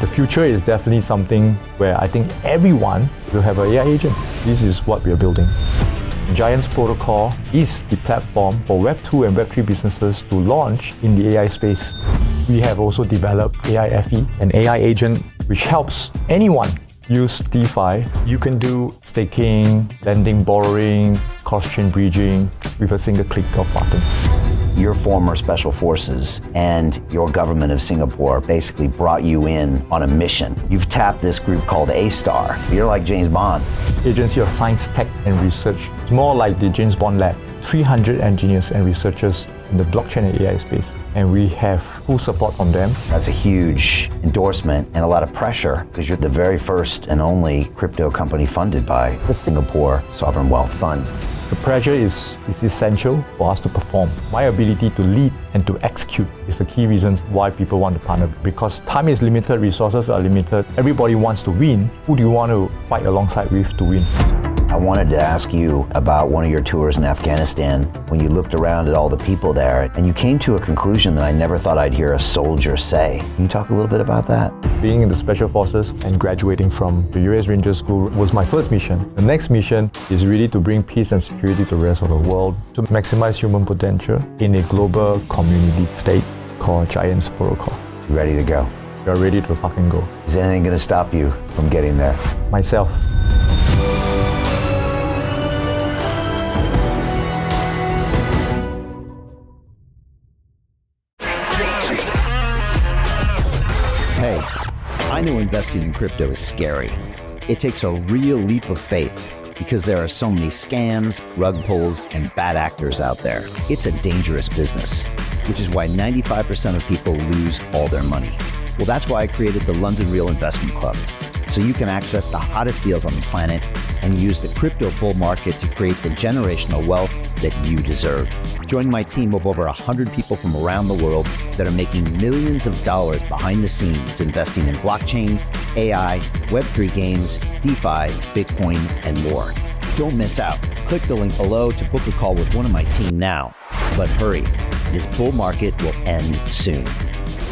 The future is definitely something where I think everyone will have an AI agent. This is what we are building. Giants Protocol is the platform for Web2 and Web3 businesses to launch in the AI space. We have also developed AIFE, an AI agent which helps anyone use DeFi. You can do staking, lending, borrowing, cross-chain bridging with a single click of button. Your former special forces and your government of Singapore basically brought you in on a mission. You've tapped this group called A-Star. You're like James Bond. Agency of Science, Tech and Research. It's more like the James Bond lab. 300 engineers and researchers in the blockchain and AI space, and we have full support from them. That's a huge endorsement and a lot of pressure because you're the very first and only crypto company funded by the Singapore Sovereign Wealth Fund. The pressure is essential for us to perform. My ability to lead and to execute is the key reasons why people want to partner. Because time is limited, resources are limited, everybody wants to win. Who do you want to fight alongside with to win? I wanted to ask you about one of your tours in Afghanistan when you looked around at all the people there and you came to a conclusion that I never thought I'd hear a soldier say. Can you talk a little bit about that? Being in the Special Forces and graduating from the US Rangers School was my first mission. The next mission is really to bring peace and security to the rest of the world, to maximize human potential in a global community state called Giants Protocol. You ready to go? You're ready to fucking go. Is anything going to stop you from getting there? Myself. Hey, I know investing in crypto is scary. It takes a real leap of faith because there are so many scams, rug pulls, and bad actors out there. It's a dangerous business, which is why 95% of people lose all their money. Well, that's why I created the London Real Investment Club, so you can access the hottest deals on the planet and use the crypto bull market to create the generational wealth that you deserve. Join my team of over 100 people from around the world that are making millions of dollars behind the scenes investing in blockchain, AI, Web3 games, DeFi, Bitcoin, and more. Don't miss out. Click the link below to book a call with one of my team now. But hurry, this bull market will end soon.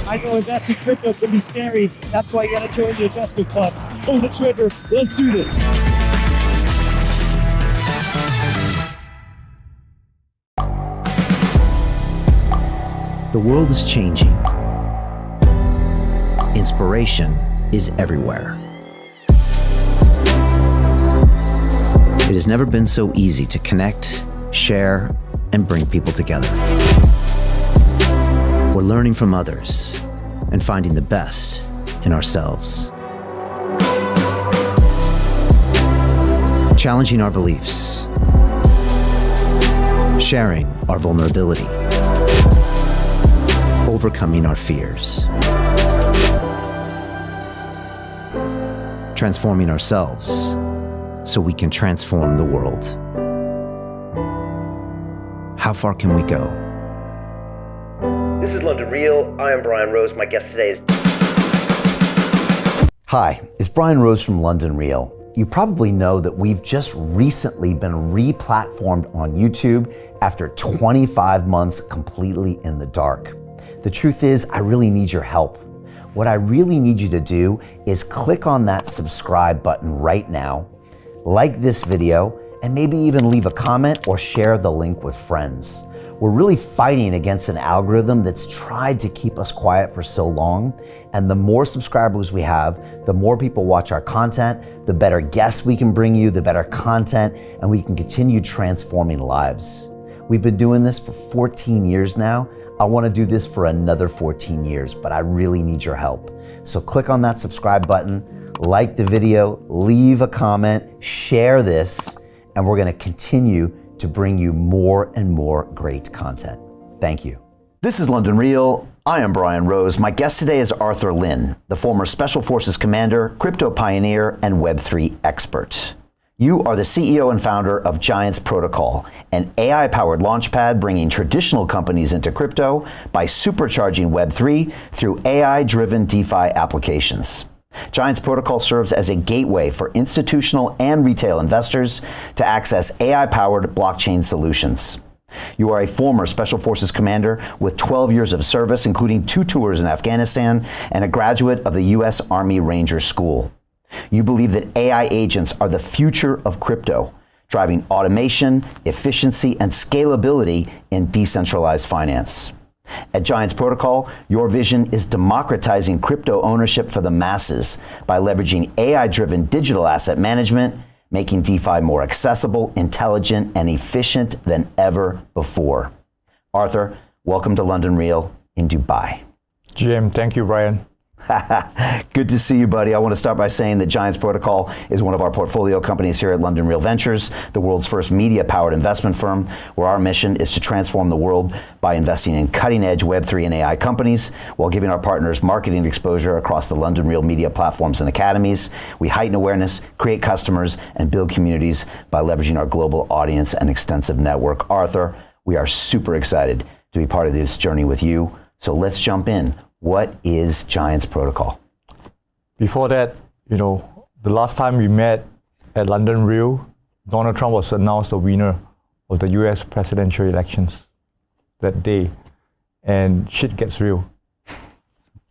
I know investing crypto can be scary. That's why you gotta join the investment club. Pull the trigger. Let's do this. The world is changing. Inspiration is everywhere. It has never been so easy to connect, share, and bring people together. We're learning from others and finding the best in ourselves. Challenging our beliefs. Sharing our vulnerability. Overcoming our fears. Transforming ourselves so we can transform the world. How far can we go? This is London Real. I am Brian Rose. My guest today is... Hi, it's Brian Rose from London Real. You probably know that we've just recently been re-platformed on YouTube after 25 months completely in the dark. The truth is, I really need your help. What I really need you to do is click on that subscribe button right now, like this video, and maybe even leave a comment or share the link with friends. We're really fighting against an algorithm that's tried to keep us quiet for so long. And the more subscribers we have, the more people watch our content, the better guests we can bring you, the better content, and we can continue transforming lives. We've been doing this for 14 years now. I want to do this for another 14 years, but I really need your help. So click on that subscribe button, like the video, leave a comment, share this, and we're going to continue to bring you more and more great content. Thank you. This is London Real. I am Brian Rose. My guest today is Arthur Lin, the former Special Forces commander, crypto pioneer, and Web3 expert. You are the CEO and founder of Giants Protocol, an AI-powered launchpad bringing traditional companies into crypto by supercharging Web3 through AI-driven DeFi applications. Giants Protocol serves as a gateway for institutional and retail investors to access AI-powered blockchain solutions. You are a former Special Forces commander with 12 years of service, including 2 tours in Afghanistan, and a graduate of the U.S. Army Ranger School. You believe that AI agents are the future of crypto, driving automation, efficiency, and scalability in decentralized finance. At Giants Protocol, your vision is democratizing crypto ownership for the masses by leveraging AI-driven digital asset management, making DeFi more accessible, intelligent, and efficient than ever before. Arthur, welcome to London Real in Dubai. GM, thank you, Brian. Good to see you, buddy. I want to start by saying that Giants Protocol is one of our portfolio companies here at London Real Ventures, the world's first media-powered investment firm, where our mission is to transform the world by investing in cutting-edge Web3 and AI companies while giving our partners marketing exposure across the London Real media platforms and academies. We heighten awareness, create customers, and build communities by leveraging our global audience and extensive network. Arthur, we are super excited to be part of this journey with you. So let's jump in. What is Giants Protocol? Before that, the last time we met at London Real, Donald Trump was announced the winner of the US presidential elections that day. And shit gets real.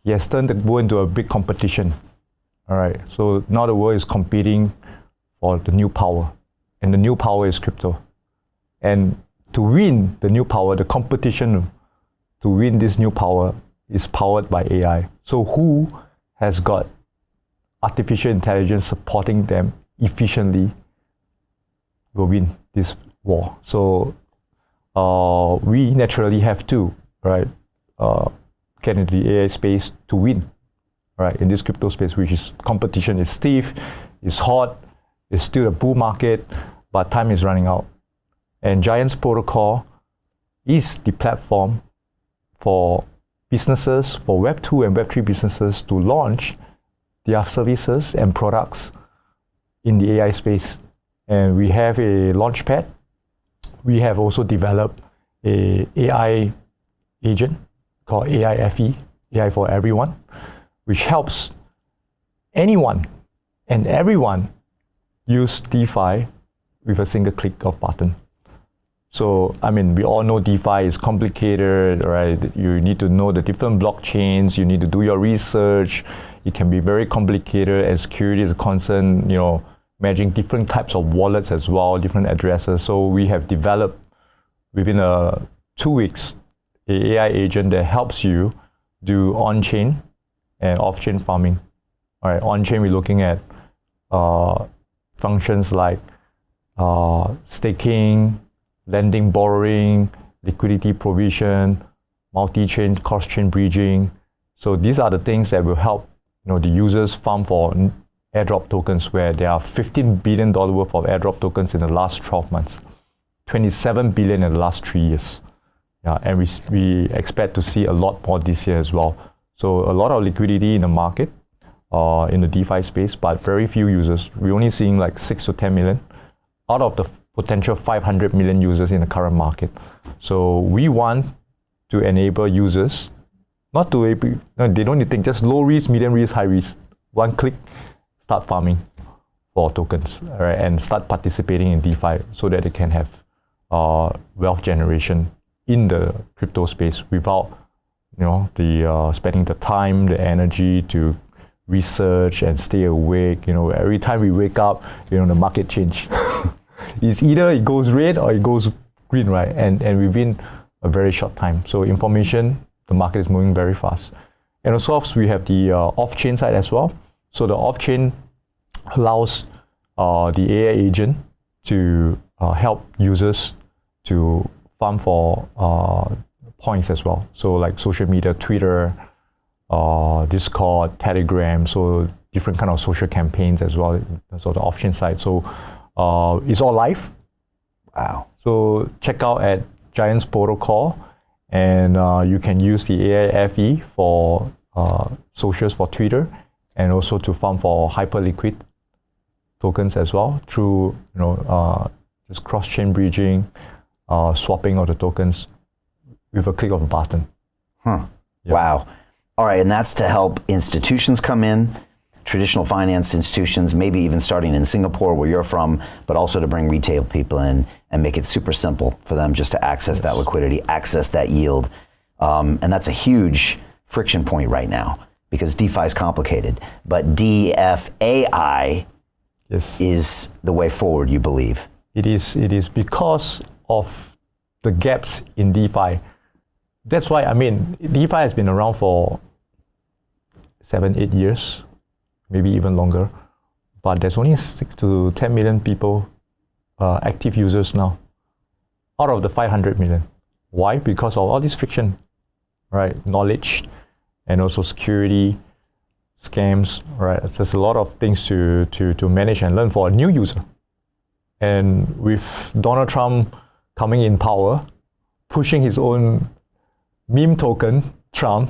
He has turned the world into a big competition. All right. So now the world is competing for the new power. And the new power is crypto. And to win the new power, the competition to win this new power is powered by AI. So who has got artificial intelligence supporting them efficiently will win this war. So we naturally have to, right, get into the AI space to win, right, in this crypto space, which is competition is stiff, is hot, it's still a bull market, but time is running out. And Giants Protocol is the platform for businesses, for Web2 and Web3 businesses to launch their services and products in the AI space. And we have a launchpad. We have also developed a AI agent called AIFE, AI for Everyone, which helps anyone and everyone use DeFi with a single click of button. So, we all know DeFi is complicated, right? You need to know the different blockchains, you need to do your research. It can be very complicated, and security is a concern, managing different types of wallets as well, different addresses. So we have developed within 2 weeks, an AI agent that helps you do on-chain and off-chain farming. All right, on-chain, we're looking at functions like staking, lending, borrowing, liquidity provision, multi-chain, cross-chain bridging. So these are the things that will help the users farm for airdrop tokens, where there are $15 billion worth of airdrop tokens in the last 12 months, 27 billion in the last 3 years. Yeah, and we expect to see a lot more this year as well. So a lot of liquidity in the market, in the DeFi space, but very few users. We're only seeing like 6 to 10 million out of the potential 500 million users in the current market. So we want to enable users not to, they don't need to think, just low risk, medium risk, high risk. One click, start farming for tokens, right, and start participating in DeFi so that they can have wealth generation in the crypto space without, spending the time, the energy to research and stay awake. Every time we wake up, the market change. It's either it goes red or it goes green, right? And within a very short time. So information, the market is moving very fast. And also we have the off-chain side as well. So the off-chain allows the AI agent to help users to farm for points as well. So like social media, Twitter, Discord, Telegram, so different kind of social campaigns as well. So the off-chain side. So it's all live. Wow. So check out at Giants Protocol, and you can use the AIFE for socials for Twitter, and also to farm for hyperliquid tokens as well through just cross-chain bridging, swapping of the tokens with a click of a button. Huh. Yeah. Wow. All right, and that's to help institutions come in, traditional finance institutions, maybe even starting in Singapore where you're from, but also to bring retail people in and make it super simple for them just to access that liquidity, access that yield. And that's a huge friction point right now because DeFi is complicated. But DFAI is the way forward, you believe? It is because of the gaps in DeFi. That's why, I mean, DeFi has been around for 7-8 years, maybe even longer. But there's only 6 to 10 million people, active users now, out of the 500 million. Why? Because of all this friction, right? Knowledge and also security, scams, right? There's a lot of things to manage and learn for a new user. And with Donald Trump coming in power, pushing his own meme token, Trump,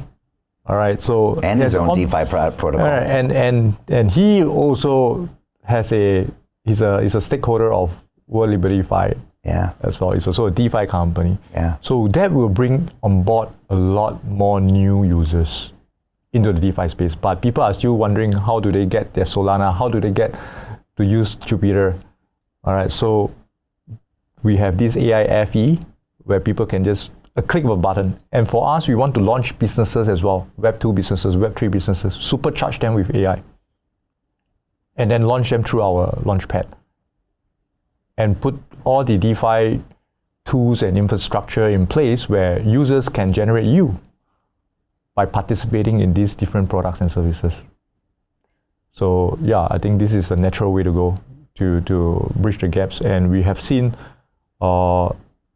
all right, so and his own DeFi protocol, and he also has he's a stakeholder of World Liberty Fi, as well. It's also a DeFi company, So that will bring on board a lot more new users into the DeFi space. But people are still wondering how do they get their Solana, how do they get to use Jupiter, all right. So we have this AI FE where people can just a click of a button. And for us, we want to launch businesses as well, Web2 businesses, Web3 businesses, supercharge them with AI, and then launch them through our Launchpad. And put all the DeFi tools and infrastructure in place where users can generate yield by participating in these different products and services. So yeah, I think this is a natural way to go to bridge the gaps. And we have seen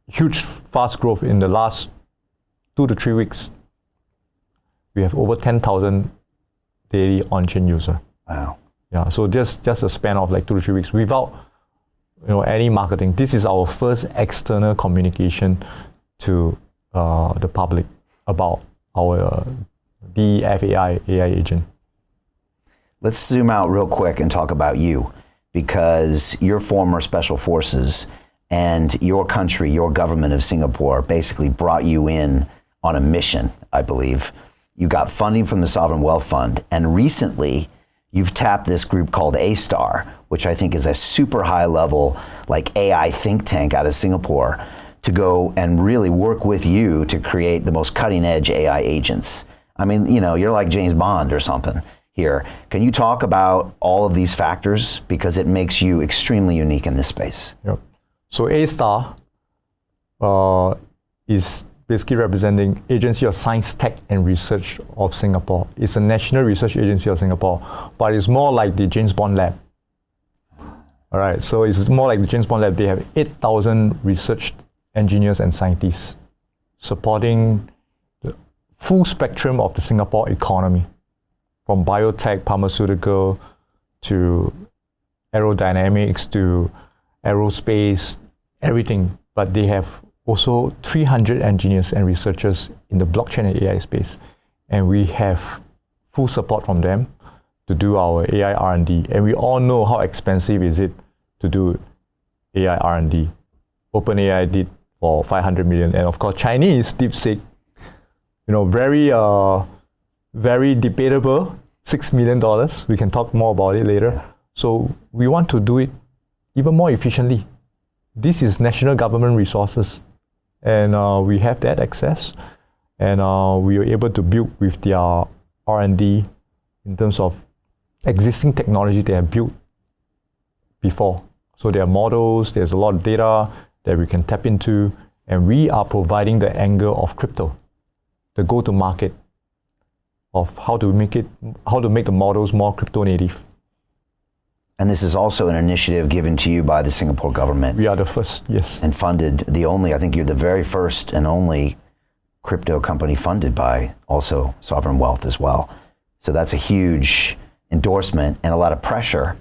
huge, fast growth in the last 2 to 3 weeks. We have over 10,000 daily on-chain user. Wow. Yeah, so just a span of like 2 to 3 weeks without any marketing. This is our first external communication to the public about our DFAI AI agent. Let's zoom out real quick and talk about you, because your former special forces and your country, your government of Singapore, basically brought you in on a mission, I believe. You got funding from the Sovereign Wealth Fund, and recently you've tapped this group called A-Star, which I think is a super high level, like AI think tank out of Singapore, to go and really work with you to create the most cutting edge AI agents. I mean, you're like James Bond or something here. Can you talk about all of these factors? Because it makes you extremely unique in this space. Yep. So A-Star is basically representing Agency of Science, Tech and Research of Singapore. It's a national research agency of Singapore, but it's more like the James Bond lab. All right, so it's more like the James Bond lab. They have 8,000 research engineers and scientists supporting the full spectrum of the Singapore economy, from biotech, pharmaceutical, to aerodynamics, to aerospace, everything. But they have also 300 engineers and researchers in the blockchain and AI space. And we have full support from them to do our AI R&D. And we all know how expensive is it to do AI R&D. OpenAI did for 500 million. And of course, Chinese DeepSeek, very debatable, $6 million. We can talk more about it later. So we want to do it even more efficiently. This is national government resources, and we have that access, and we are able to build with their R&D in terms of existing technology they have built before. So there are models, there's a lot of data that we can tap into, and we are providing the angle of crypto, the go-to-market of how to make the models more crypto native. And this is also an initiative given to you by the Singapore government. We are the first, yes. And funded, I think you're the very first and only crypto company funded by also Sovereign Wealth as well. So that's a huge endorsement and a lot of pressure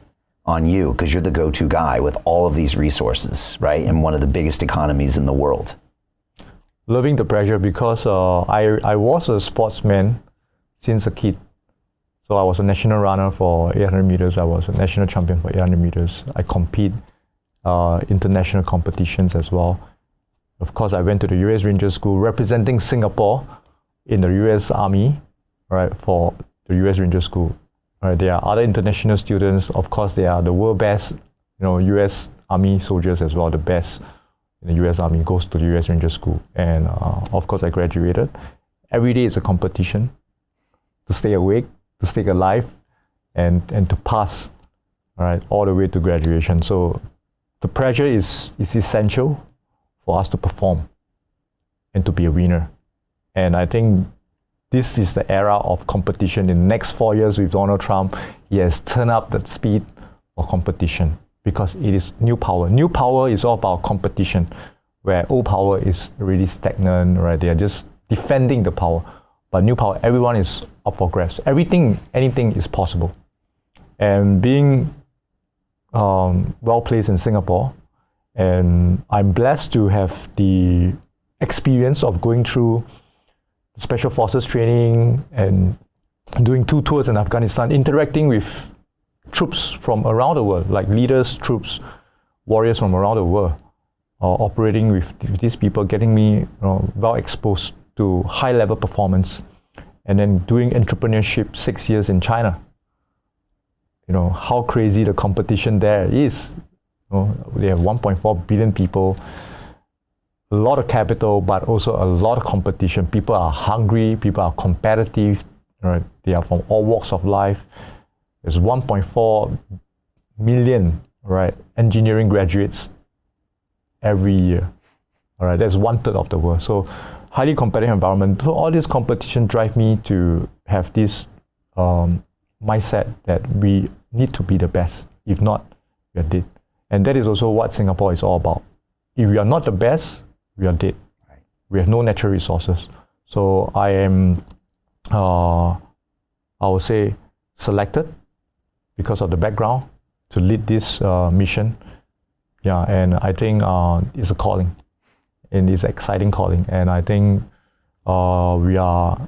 on you, because you're the go-to guy with all of these resources, right? In one of the biggest economies in the world. Loving the pressure because I was a sportsman since a kid. So I was a national runner for 800 meters. I was a national champion for 800 meters. I compete international competitions as well. Of course, I went to the US Ranger School representing Singapore in the US Army, right, for the US Ranger School. Right? There are other international students. Of course, they are the world best, U.S. Army soldiers as well, the best in the U.S. Army, goes to the U.S. Ranger School. And of course, I graduated. Every day is a competition to stay awake, to stay alive, and to pass, right, all the way to graduation. So the pressure is essential for us to perform and to be a winner. And I think this is the era of competition. In the next 4 years with Donald Trump, he has turned up the speed of competition because it is new power. New power is all about competition, where old power is really stagnant, right? They are just defending the power. But new power, everyone is up for grabs. Anything is possible. And being well placed in Singapore, and I'm blessed to have the experience of going through special forces training and doing 2 tours in Afghanistan, interacting with troops from around the world, like leaders, troops, warriors from around the world, operating with these people, getting me well exposed to high-level performance, and then doing entrepreneurship 6 years in China. How crazy the competition there is. They have 1.4 billion people, a lot of capital, but also a lot of competition. People are hungry, people are competitive, right? They are from all walks of life. There's 1.4 million, right, engineering graduates every year. All right, that's 1/3 of the world. So highly competitive environment. So all this competition drive me to have this mindset that we need to be the best. If not, we are dead. And that is also what Singapore is all about. If we are not the best, we are dead. Right. We have no natural resources. So I am, I would say, selected because of the background to lead this mission. Yeah, and I think it's a calling, and it's an exciting calling. And I think we are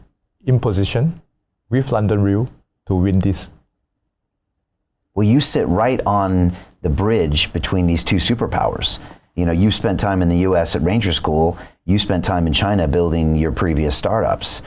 in position with London Real to win this. Well, you sit right on the bridge between these two superpowers. You spent time in the US at Ranger School. You spent time in China building your previous startups.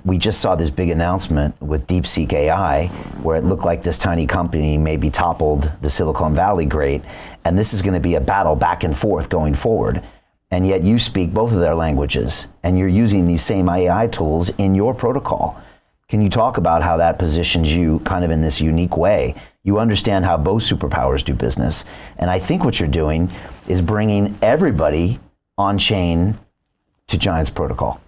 We just saw this big announcement with DeepSeek AI, where it looked like this tiny company maybe toppled the Silicon Valley great. And this is going to be a battle back and forth going forward. And yet you speak both of their languages, and you're using these same AI tools in your protocol. Can you talk about how that positions you kind of in this unique way? You understand how both superpowers do business. And I think what you're doing is bringing everybody on chain to Giant's protocol.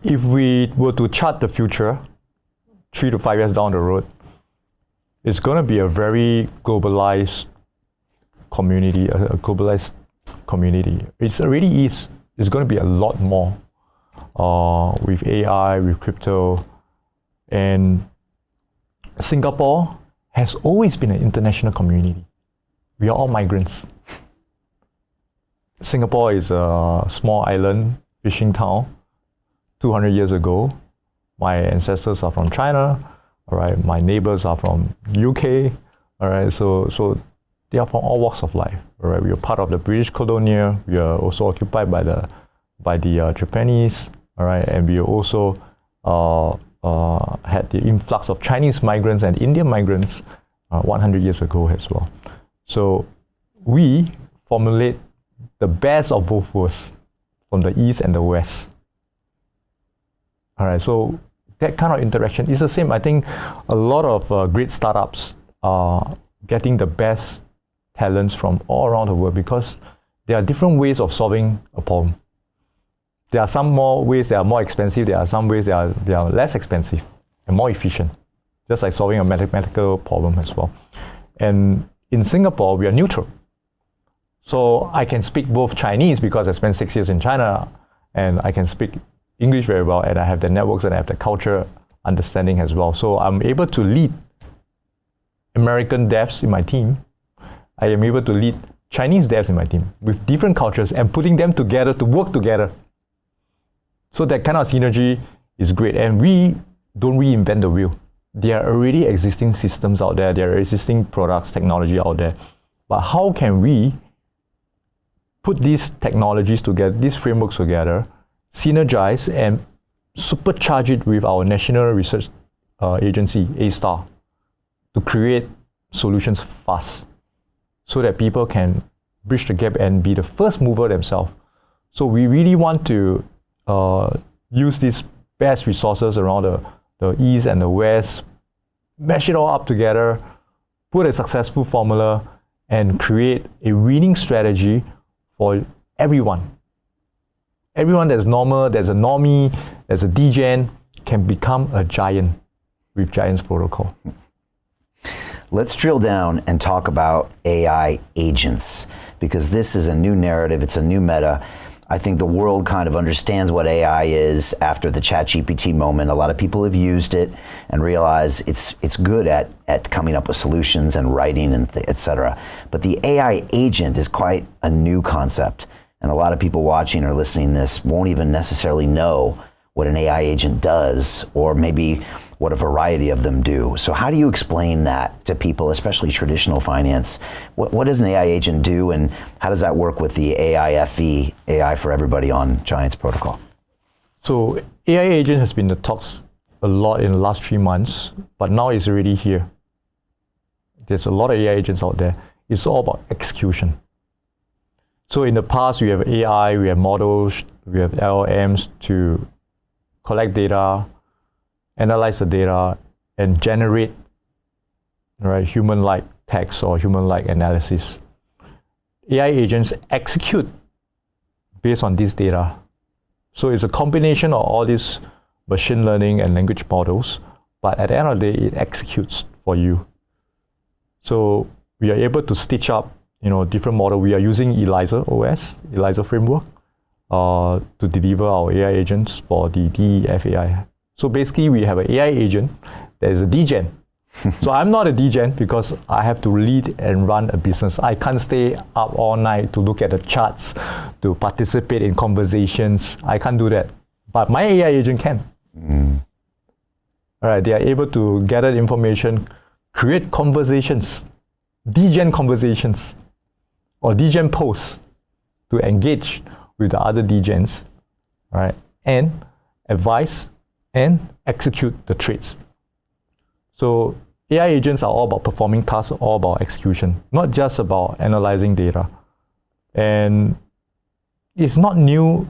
If we were to chart the future, 3 to 5 years down the road, it's going to be a very globalized community, It already is. It's going to be a lot more with AI, with crypto. And Singapore has always been an international community. We are all migrants. Singapore is a small island fishing town. 200 years ago, my ancestors are from China. All right, my neighbors are from UK. All right, so they are from all walks of life. All right, we are part of the British colonial. We are also occupied by the Japanese. All right, and we also had the influx of Chinese migrants and Indian migrants 100 years ago as well. So we formulate the best of both worlds from the East and the West. All right, so that kind of interaction is the same. I think a lot of great startups are getting the best talents from all around the world because there are different ways of solving a problem. There are some more ways that are more expensive. There are some ways that are less expensive and more efficient, just like solving a mathematical problem as well. And in Singapore, we are neutral. So I can speak both Chinese because I spent 6 years in China, and I can speak English very well, and I have the networks and I have the culture understanding as well. So I'm able to lead American devs in my team. I am able to lead Chinese devs in my team with different cultures and putting them together to work together. So that kind of synergy is great. And we don't reinvent the wheel. There are already existing systems out there. There are existing products, technology out there. But how can we put these technologies together, these frameworks together, synergize and supercharge it with our national research agency, A-Star, to create solutions fast so that people can bridge the gap and be the first mover themselves. So we really want to use these best resources around the East and the West, mash it all up together, put a successful formula, and create a winning strategy for everyone. Everyone that's normal, there's a normie, there's a degen, can become a giant with Giants Protocol. Let's drill down and talk about AI agents, because this is a new narrative, it's a new meta. I think the world kind of understands what AI is after the ChatGPT moment. A lot of people have used it and realize it's good at coming up with solutions and writing and et cetera. But the AI agent is quite a new concept. And a lot of people watching or listening to this won't even necessarily know what an AI agent does, or maybe what a variety of them do. So how do you explain that to people, especially traditional finance? What does an AI agent do, and how does that work with the AIFE, AI for Everybody on Giants Protocol? So AI agent has been in the talks a lot in the last 3 months, but now it's already here. There's a lot of AI agents out there. It's all about execution. So in the past, we have AI, we have models, we have LLMs to collect data, analyze the data, and generate human-like text or human-like analysis. AI agents execute based on this data. So it's a combination of all these machine learning and language models, but at the end of the day, it executes for you. So we are able to stitch up different model. We are using ELIZA OS, ELIZA framework, to deliver our AI agents for the DEFAI. So basically, we have an AI agent that is a degen. So I'm not a degen because I have to lead and run a business. I can't stay up all night to look at the charts, to participate in conversations. I can't do that. But my AI agent can. All right, they are able to gather information, create conversations, degen conversations, or degen posts to engage with the other degens, right, and advise and execute the trades. So AI agents are all about performing tasks, all about execution, not just about analyzing data. And it's not new.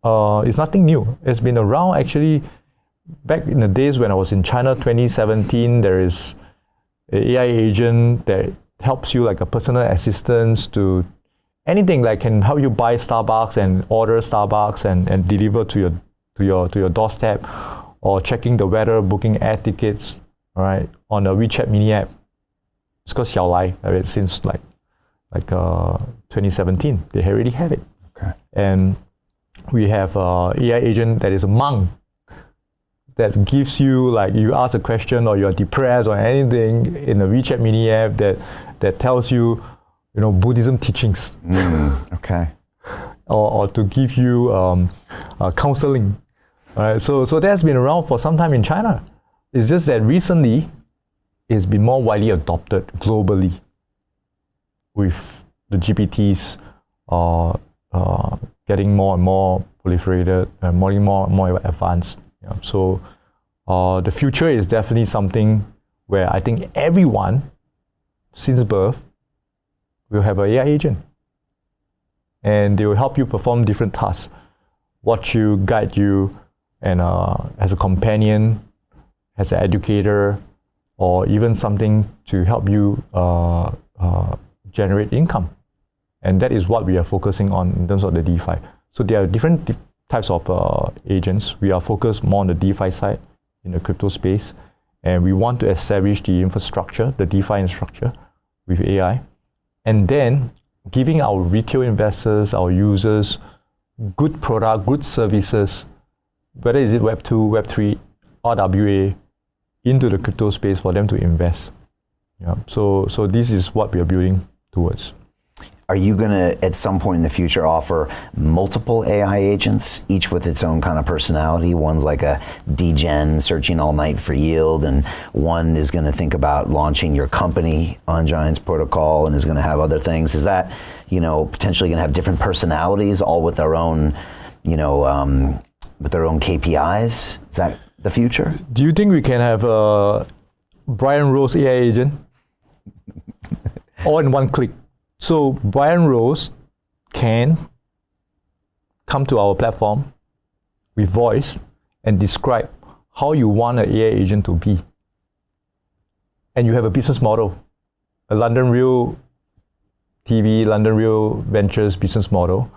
It's nothing new. It's been around actually. Back in the days when I was in China, 2017, there is an AI agent that helps you, like a personal assistant, to anything, like can help you buy Starbucks and order Starbucks and deliver to your doorstep, or checking the weather, booking air tickets, all right, on a WeChat mini app. It's called Xiaolai, right, since 2017. They already have it. Okay. And we have AI agent that is a monk that gives you, like, you ask a question or you're depressed or anything in a WeChat mini app that tells you, Buddhism teachings. Okay. Or to give you counseling. All right. So that's been around for some time in China. It's just that recently it's been more widely adopted globally with the GPTs getting more and more proliferated and more and more advanced. Yeah. So the future is definitely something where I think everyone since birth will have an AI agent. And they will help you perform different tasks, watch you, guide you, and as a companion, as an educator, or even something to help you generate income. And that is what we are focusing on in terms of the DeFi. So there are different types of agents. We are focused more on the DeFi side in the crypto space. And we want to establish the infrastructure, the DeFi infrastructure with AI. And then giving our retail investors, our users, good product, good services, whether is it Web 2, Web 3, RWA, into the crypto space for them to invest. Yeah. So this is what we are building towards. Are you going to, at some point in the future, offer multiple AI agents, each with its own kind of personality? One's like a degen searching all night for yield, and one is going to think about launching your company on Giants Protocol and is going to have other things. Is that, potentially going to have different personalities, all with their own, with their own KPIs? Is that the future? Do you think we can have a Brian Rose AI agent? All in one click. So Brian Rose can come to our platform with voice and describe how you want an AI agent to be. And you have a business model, a London Real TV, London Real Ventures business model.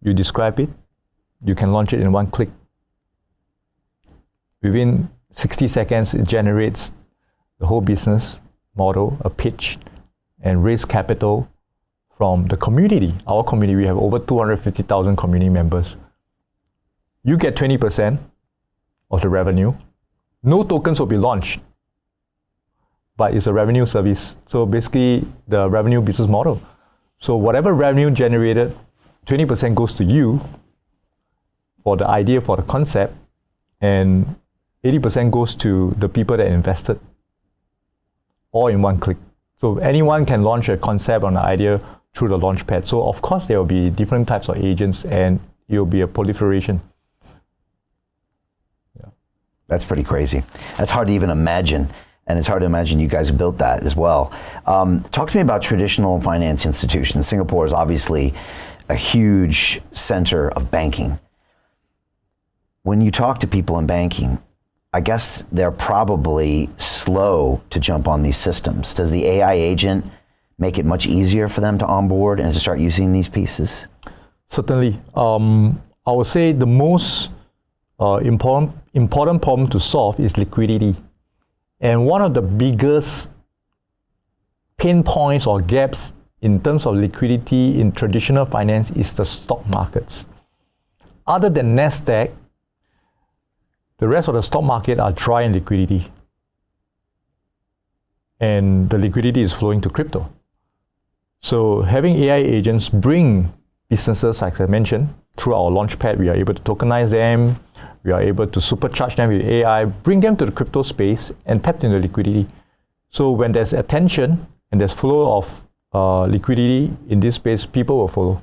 You describe it, you can launch it in one click. Within 60 seconds, it generates the whole business model, a pitch, and raise capital from the community. Our community, we have over 250,000 community members. You get 20% of the revenue. No tokens will be launched, but it's a revenue service. So basically, the revenue business model. So whatever revenue generated, 20% goes to you for the idea, for the concept, and 80% goes to the people that invested, all in one click. So anyone can launch a concept or an idea through the launchpad. So of course, there will be different types of agents, and it will be a proliferation. Yeah. That's pretty crazy. That's hard to even imagine. And it's hard to imagine you guys built that as well. Talk to me about traditional finance institutions. Singapore is obviously a huge center of banking. When you talk to people in banking, I guess they're probably slow to jump on these systems. Does the AI agent make it much easier for them to onboard and to start using these pieces? Certainly. I would say the most important problem to solve is liquidity. And one of the biggest pain points or gaps in terms of liquidity in traditional finance is the stock markets. Other than NASDAQ, the rest of the stock market are dry in liquidity. And the liquidity is flowing to crypto. So having AI agents bring businesses, like I mentioned, through our launchpad, we are able to tokenize them, we are able to supercharge them with AI, bring them to the crypto space and tap into liquidity. So when there's attention and there's flow of liquidity in this space, people will follow.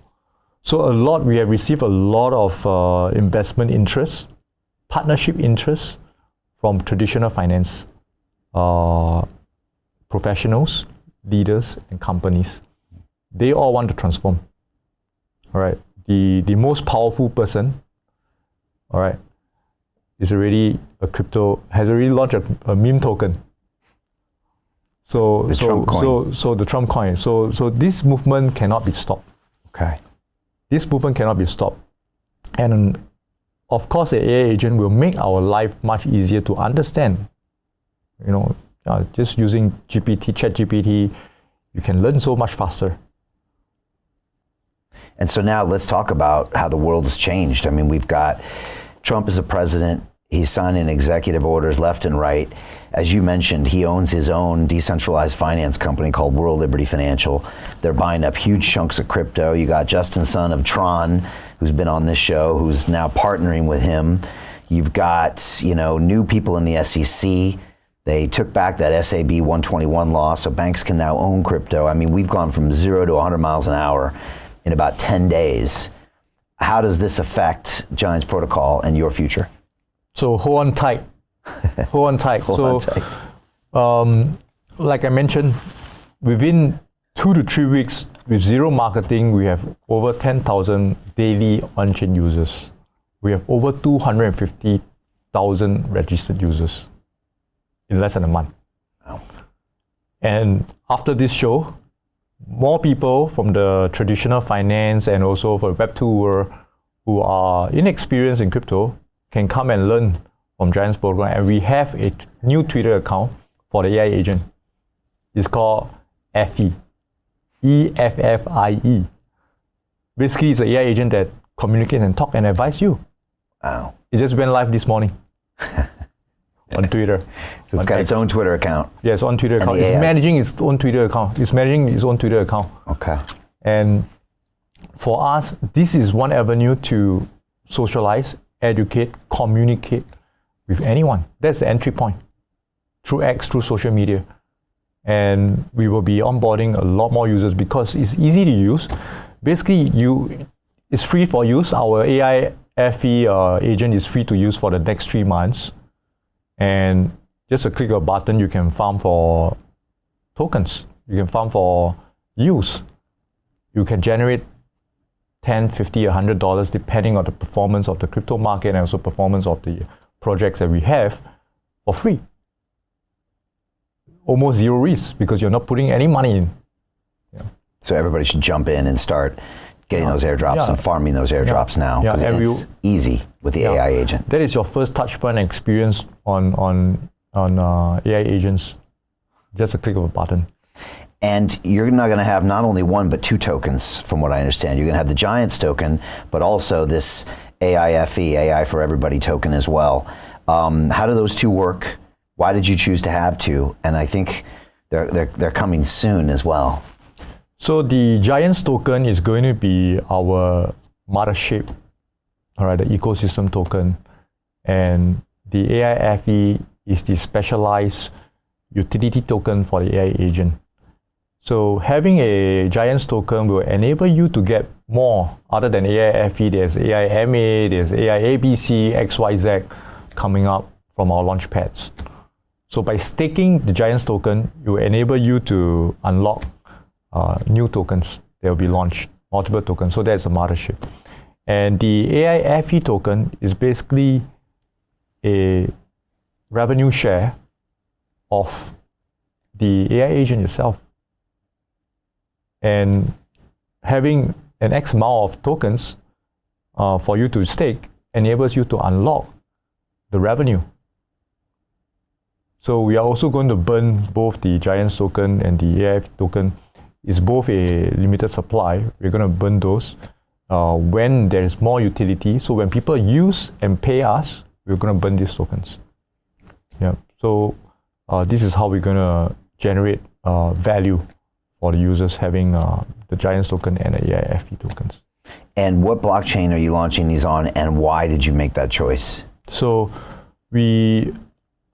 So we have received a lot of investment interest, partnership interest from traditional finance professionals, leaders, and companies. They all want to transform. All right. The most powerful person, all right, is already has already launched a meme token. So the Trump coin. So this movement cannot be stopped. Okay. This movement cannot be stopped. And of course, the AI agent will make our life much easier to understand. Just using ChatGPT, you can learn so much faster. And so now let's talk about how the world has changed. I mean, we've got Trump as a president. He's signing executive orders left and right. As you mentioned, he owns his own decentralized finance company called World Liberty Financial. They're buying up huge chunks of crypto. You got Justin Sun of Tron, who's been on this show, who's now partnering with him. You've got, new people in the SEC. They took back that SAB 121 law, so banks can now own crypto. I mean, we've gone from 0 to 100 miles an hour in about 10 days. How does this affect Giants Protocol and your future? So hold on tight. Hold on tight. Like I mentioned, within 2 to 3 weeks with zero marketing, we have over 10,000 daily on-chain users. We have over 250,000 registered users in less than a month. Wow. And after this show, more people from the traditional finance and also for Web2 world who are inexperienced in crypto can come and learn from Giants Protocol. And we have a new Twitter account for the AI agent. It's called EFFIE. EFFIE. Basically, it's an AI agent that communicates and talk and advise you. Wow. It just went live this morning on Twitter. So it's got its own Twitter account. Yeah, it's on Twitter account. It's managing its own Twitter account. Okay. And for us, this is one avenue to socialize, educate, communicate with anyone. That's the entry point. Through X, through social media. And we will be onboarding a lot more users because it's easy to use. Basically, it's free for use. Our AI FE agent is free to use for the next 3 months. And just a click of a button, you can farm for tokens. You can farm for use. You can generate $10, $50, $100 depending on the performance of the crypto market and also performance of the projects that we have for free. Almost zero risk because you're not putting any money in. Yeah. So everybody should jump in and start getting those airdrops and farming those airdrops now. Yeah, and it's easy with the AI agent. That is your first touch point and experience on AI agents. Just a click of a button. And you're not going to have not only one, but two tokens, from what I understand. You're going to have the Giants token, but also this AIFE, AI for Everybody token as well. How do those two work? Why did you choose to have two? And I think they're coming soon as well. So the Giants token is going to be our mothership, all right, the ecosystem token. And the AIFE is the specialized utility token for the AI agent. So having a Giants token will enable you to get more other than AIFE. There's AIMA, there's AIABC, XYZ coming up from our launch pads. So by staking the Giants token, it will enable you to unlock new tokens that will be launched, multiple tokens. So that's a mothership. And the AIFE token is basically a revenue share of the AI agent itself. And having an X amount of tokens for you to stake enables you to unlock the revenue. So we are also going to burn both the Giants token and the AIF token. It's both a limited supply. We're going to burn those when there is more utility. So when people use and pay us, we're going to burn these tokens. Yeah. So this is how we're going to generate value for the users having the Giants token and the AIFE tokens. And what blockchain are you launching these on, and why did you make that choice? So we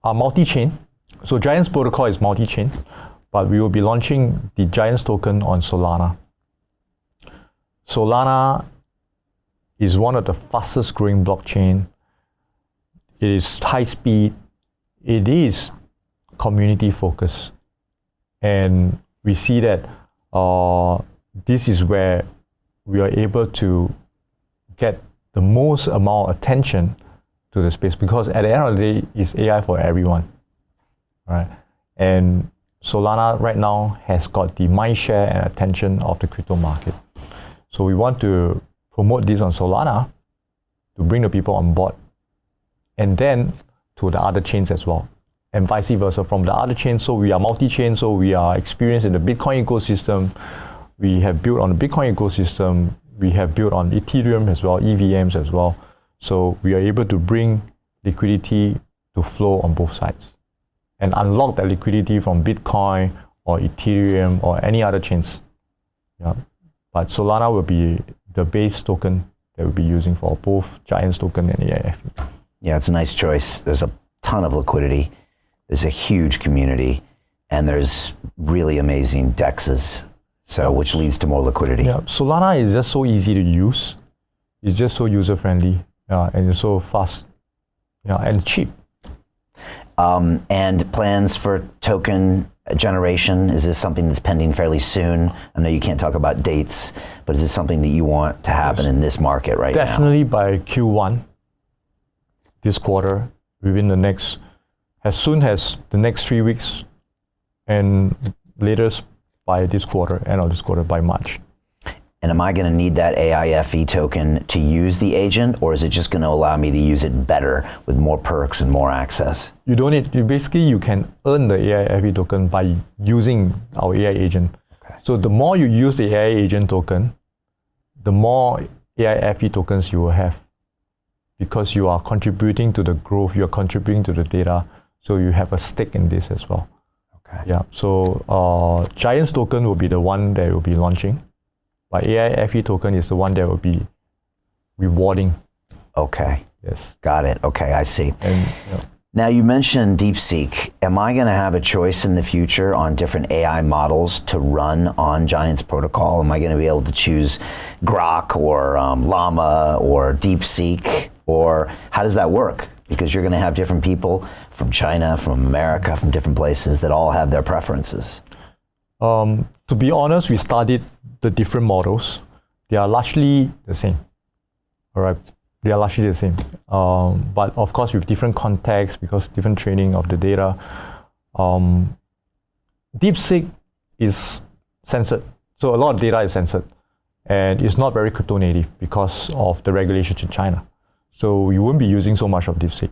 are multi-chain. So Giants protocol is multi-chain, but we will be launching the Giants token on Solana. Solana is one of the fastest growing blockchain. It is high speed. It is community focused. And we see that this is where we are able to get the most amount of attention to the space, because at the end of the day, it's AI for everyone, right? And Solana right now has got the mind share and attention of the crypto market. So we want to promote this on Solana to bring the people on board, and then to the other chains as well, and vice versa from the other chains. So we are multi-chain, so we are experienced in the Bitcoin ecosystem. We have built on the Bitcoin ecosystem. We have built on Ethereum as well, EVMs as well. So we are able to bring liquidity to flow on both sides and unlock that liquidity from Bitcoin or Ethereum or any other chains. Yeah. But Solana will be the base token that we'll be using for both Giants token and AIF. Yeah, it's a nice choice. There's a ton of liquidity. There's a huge community, and there's really amazing DEXs, so which leads to more liquidity. Yeah, Solana is just so easy to use. It's just so user-friendly, and it's so fast, and cheap. And plans for token generation, is this something that's pending fairly soon? I know you can't talk about dates, but is this something that you want to happen in this market right now? Definitely by Q1 this quarter, within the next, as soon as the next 3 weeks, and latest by this quarter, end of this quarter, by March. And am I going to need that AIFE token to use the agent, or is it just going to allow me to use it better with more perks and more access? You don't need, you can earn the AIFE token by using our AI agent. Okay. So the more you use the AI agent token, the more AIFE tokens you will have, because you are contributing to the growth, you're contributing to the data, so you have a stake in this as well. Okay. Yeah. So Giants token will be the one that will be launching. But AIFE token is the one that will be rewarding. Okay. Yes. Got it. Okay, I see. And, Now you mentioned DeepSeek. Am I going to have a choice in the future on different AI models to run on Giants protocol? Am I going to be able to choose Grok or Llama or DeepSeek? Or how does that work? Because you're going to have different people from China, from America, from different places that all have their preferences? To be honest, we studied the different models. They are largely the same. All right, they are largely the same. But of course, with different contexts, because different training of the data. DeepSeek is censored. So a lot of data is censored. And it's not very crypto native because of the regulations in China. So you won't be using so much of DeepSeek.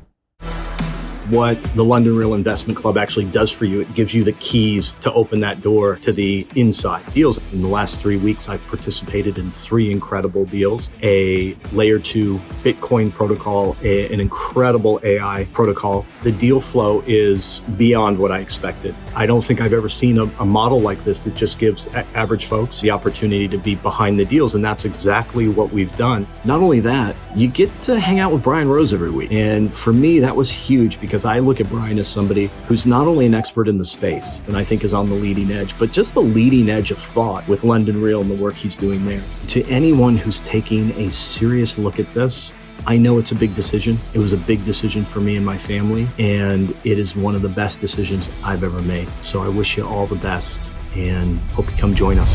What the London Real Investment Club actually does for you, it gives you the keys to open that door to the inside deals. In the last 3 weeks, I've participated in 3 incredible deals: a layer 2 Bitcoin protocol, an incredible AI protocol. The deal flow is beyond what I expected. I don't think I've ever seen a model like this that just gives average folks the opportunity to be behind the deals. And that's exactly what we've done. Not only that, you get to hang out with Brian Rose every week. And for me, that was huge because I look at Brian as somebody who's not only an expert in the space, and I think is on the leading edge, but just the leading edge of thought with London Real and the work he's doing there. To anyone who's taking a serious look at this, I know it's a big decision. It was a big decision for me and my family, and it is one of the best decisions I've ever made. So I wish you all the best and hope you come join us.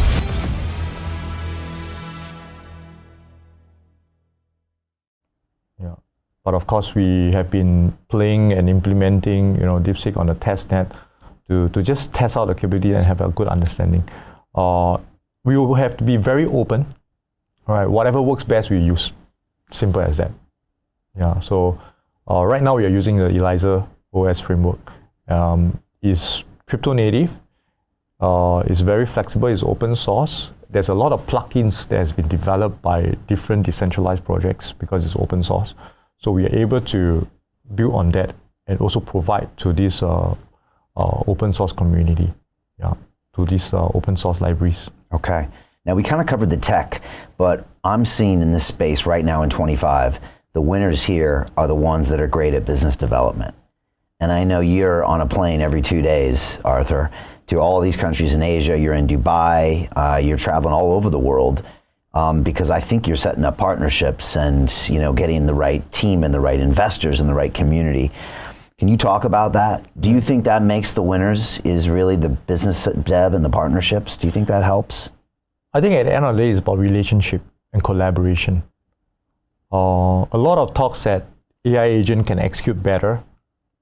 Yeah. But of course, we have been playing and implementing, DeepSeek on the test net to just test out the capability and have a good understanding. We will have to be very open. All right, whatever works best, we use. Simple as that. Yeah. So right now we are using the ELIZA OS framework. It's crypto native. It's very flexible. It's open source. There's a lot of plugins that has been developed by different decentralized projects because it's open source. So we are able to build on that and also provide to this open source community, to these open source libraries. Okay. Now, we kind of covered the tech, but I'm seeing in this space right now in 25, the winners here are the ones that are great at business development. And I know you're on a plane every 2 days, Arthur, to all these countries in Asia. You're in Dubai. You're traveling all over the world because I think you're setting up partnerships and, getting the right team and the right investors and the right community. Can you talk about that? Do you think that makes the winners is really the business dev and the partnerships? Do you think that helps? I think at the end of the day, it's about relationship and collaboration. A lot of talks that AI agent can execute better.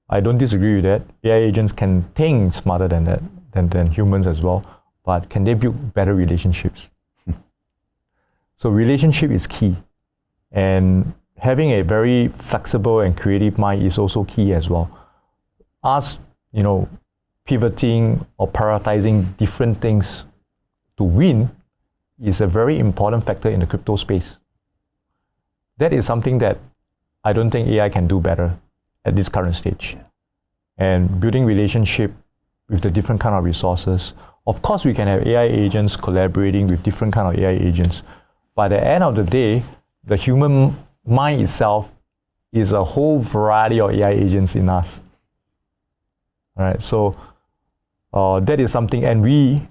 I don't disagree with that. AI agents can think smarter than that, than humans as well. But can they build better relationships? So relationship is key. And having a very flexible and creative mind is also key as well. Us, pivoting or prioritizing different things to win is a very important factor in the crypto space. That is something that I don't think AI can do better at this current stage. And building relationship with the different kind of resources. Of course, we can have AI agents collaborating with different kind of AI agents. By the end of the day, the human mind itself is a whole variety of AI agents in us. All right, so that is something, and we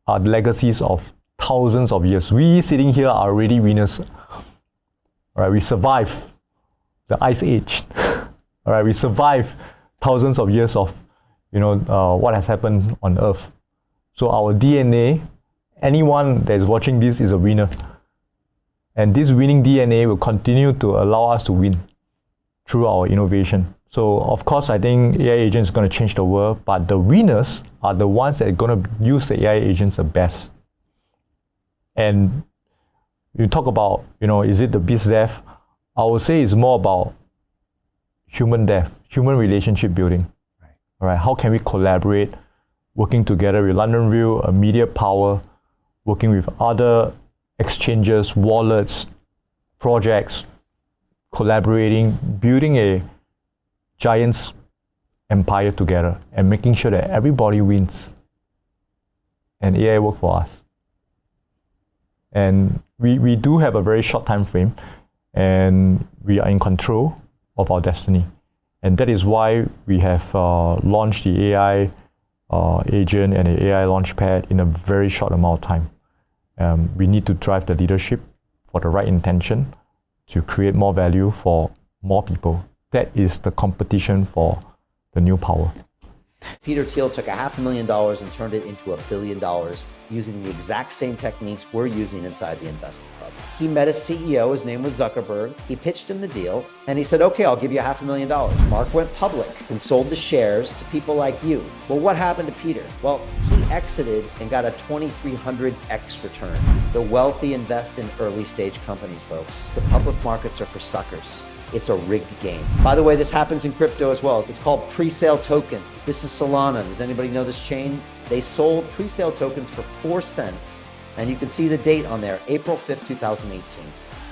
are the legacies of thousands of years. We sitting here are already winners. All right, we survived the Ice Age. All right, we survived thousands of years of, what has happened on Earth. So our DNA, anyone that is watching this is a winner. And this winning DNA will continue to allow us to win through our innovation. So of course, I think AI agents are going to change the world, but the winners are the ones that are going to use the AI agents the best. And you talk about, is it the biz dev? I would say it's more about human dev, human relationship building. Right. All right. How can we collaborate, working together with London Real, a media power, working with other exchanges, wallets, projects, collaborating, building a giant's empire together and making sure that everybody wins. And AI work for us. And we do have a very short time frame, and we are in control of our destiny. And that is why we have launched the AI agent and the AI launchpad in a very short amount of time. We need to drive the leadership for the right intention to create more value for more people. That is the competition for the new power. Peter Thiel took $500,000 and turned it into $1 billion using the exact same techniques we're using inside the investment club. He met his CEO, his name was Zuckerberg. He pitched him the deal and he said, okay, I'll give you $500,000. Mark went public and sold the shares to people like you. Well, what happened to Peter? Well, he exited and got a 2,300x return. The wealthy invest in early stage companies, folks. The public markets are for suckers. It's a rigged game. By the way, this happens in crypto as well. It's called pre-sale tokens. This is Solana. Does anybody know this chain? They sold pre-sale tokens for 4 cents. And you can see the date on there, April 5th, 2018.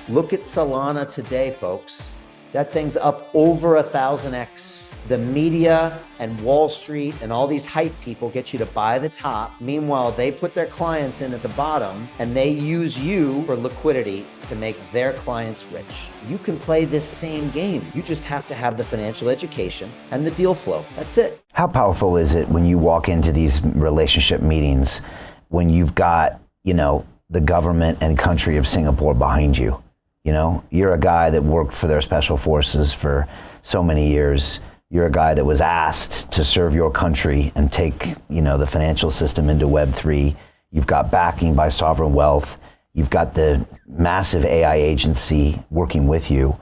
Look at Solana today, folks. That thing's up over 1,000x. The media and Wall Street and all these hype people get you to buy the top. Meanwhile, they put their clients in at the bottom and they use you for liquidity to make their clients rich. You can play this same game. You just have to have the financial education and the deal flow. That's it. How powerful is it when you walk into these relationship meetings when you've got, the government and country of Singapore behind you? You're a guy that worked for their special forces for so many years. You're a guy that was asked to serve your country and take, the financial system into Web3. You've got backing by sovereign wealth. You've got the massive AI agency working with you.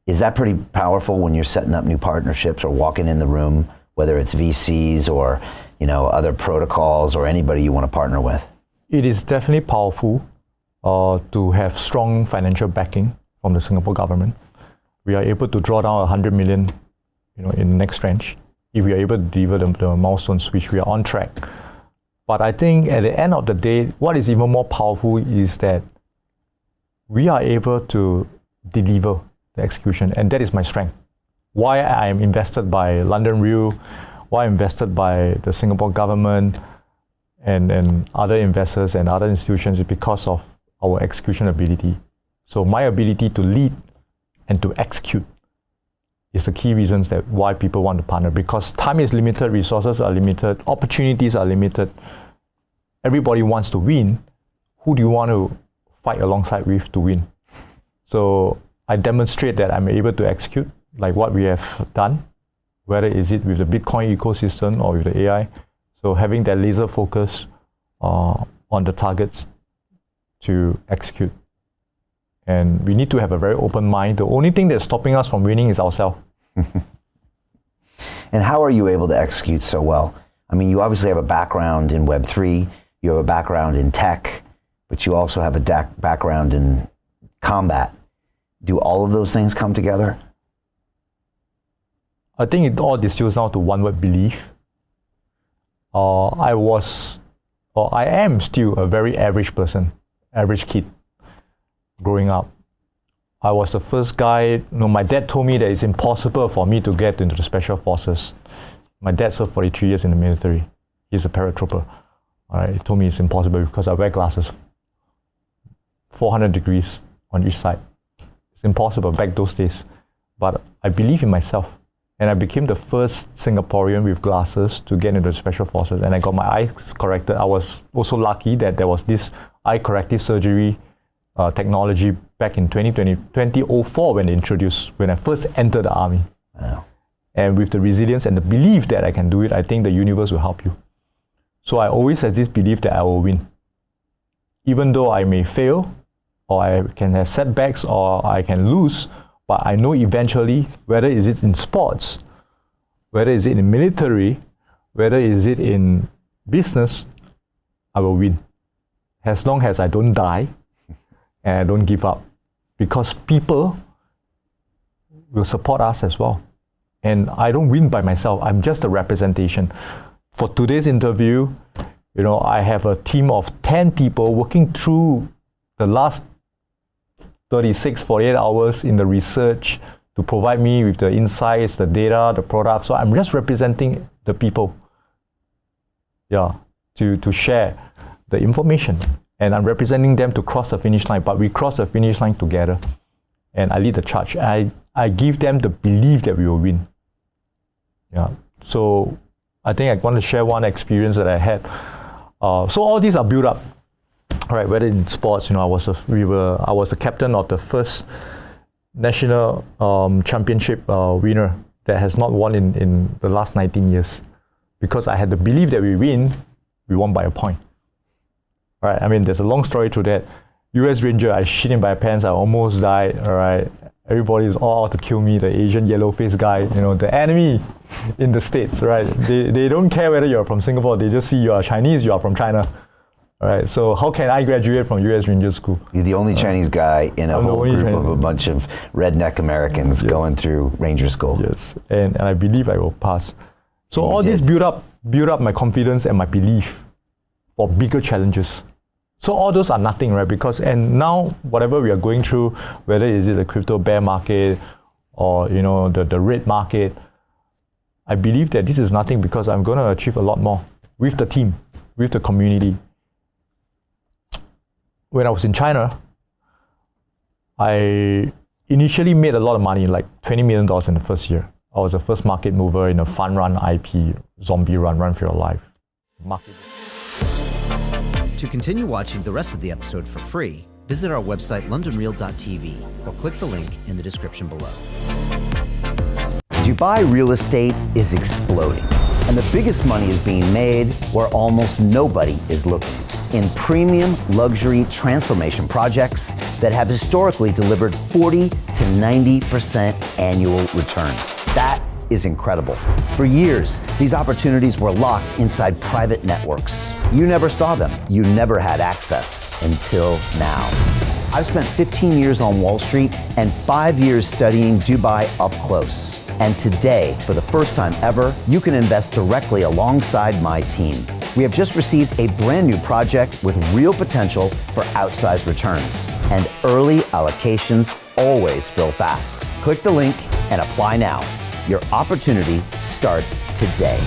Is that pretty powerful when you're setting up new partnerships or walking in the room, whether it's VCs or, other protocols or anybody you want to partner with? It is definitely powerful to have strong financial backing from the Singapore government. We are able to draw down 100 million in the next tranche, if we are able to deliver the milestones which we are on track. But I think at the end of the day, what is even more powerful is that we are able to deliver the execution, and that is my strength. Why I am invested by London Real, why I'm invested by the Singapore government and other investors and other institutions is because of our execution ability. So my ability to lead and to execute is the key reasons that why people want to partner, because time is limited, resources are limited, opportunities are limited. Everybody wants to win. Who do you want to fight alongside with to win? So I demonstrate that I'm able to execute like what we have done, whether is it with the Bitcoin ecosystem or with the AI. So having that laser focus on the targets to execute. And we need to have a very open mind. The only thing that's stopping us from winning is ourselves. And how are you able to execute so well? I mean, you obviously have a background in Web3, you have a background in tech, but you also have a background in combat. Do all of those things come together? I think it all distills down to one word: belief. I am still a very average person, average kid. Growing up, I was the first guy. My dad told me that it's impossible for me to get into the special forces. My dad served 43 years in the military. He's a paratrooper. All right, he told me it's impossible because I wear glasses, 400 degrees on each side. It's impossible back those days. But I believe in myself, and I became the first Singaporean with glasses to get into the special forces. And I got my eyes corrected. I was also lucky that there was this eye corrective surgery technology back in 2004 when I first entered the army. Wow. And with the resilience and the belief that I can do it, I think the universe will help you. So I always have this belief that I will win. Even though I may fail, or I can have setbacks, or I can lose, but I know eventually, whether is it in sports, whether is it in military, whether is it in business, I will win. As long as I don't die, and I don't give up, because people will support us as well. And I don't win by myself. I'm just a representation. For today's interview, I have a team of 10 people working through the last 48 hours in the research to provide me with the insights, the data, the product. So I'm just representing the people, to share the information. And I'm representing them to cross the finish line, but we cross the finish line together. And I lead the charge. I give them the belief that we will win. So I think I want to share one experience that I had. So all these are built up, right? Whether in sports, I was the captain of the first national championship winner that has not won in the last 19 years. Because I had the belief that we won by a point. All right, I mean, there's a long story to that. US Ranger, I shit in my pants, I almost died, all right. Everybody is all out to kill me, the Asian yellow-faced guy, the enemy in the States, right? They don't care whether you're from Singapore, they just see you are Chinese, you are from China. All right, so how can I graduate from US Ranger School? You're the only Chinese guy in a whole group of a bunch of redneck Americans going through Ranger School. Yes, and I believe I will pass. So all this build up my confidence and my belief for bigger challenges. So all those are nothing, right? And now whatever we are going through, whether is it the crypto bear market or the red market, I believe that this is nothing because I'm going to achieve a lot more with the team, with the community. When I was in China, I initially made a lot of money, like $20 million in the first year. I was the first market mover in a fun run IP, zombie run for your life. Market. To continue watching the rest of the episode for free, visit our website londonreal.tv or click the link in the description below. Dubai real estate is exploding, and the biggest money is being made where almost nobody is looking, in premium luxury transformation projects that have historically delivered 40 to 90% annual returns. That is incredible. For years, these opportunities were locked inside private networks. You never saw them. You never had access until now. I've spent 15 years on Wall Street and 5 years studying Dubai up close. And today, for the first time ever, you can invest directly alongside my team. We have just received a brand new project with real potential for outsized returns. And early allocations always fill fast. Click the link and apply now. Your opportunity starts today.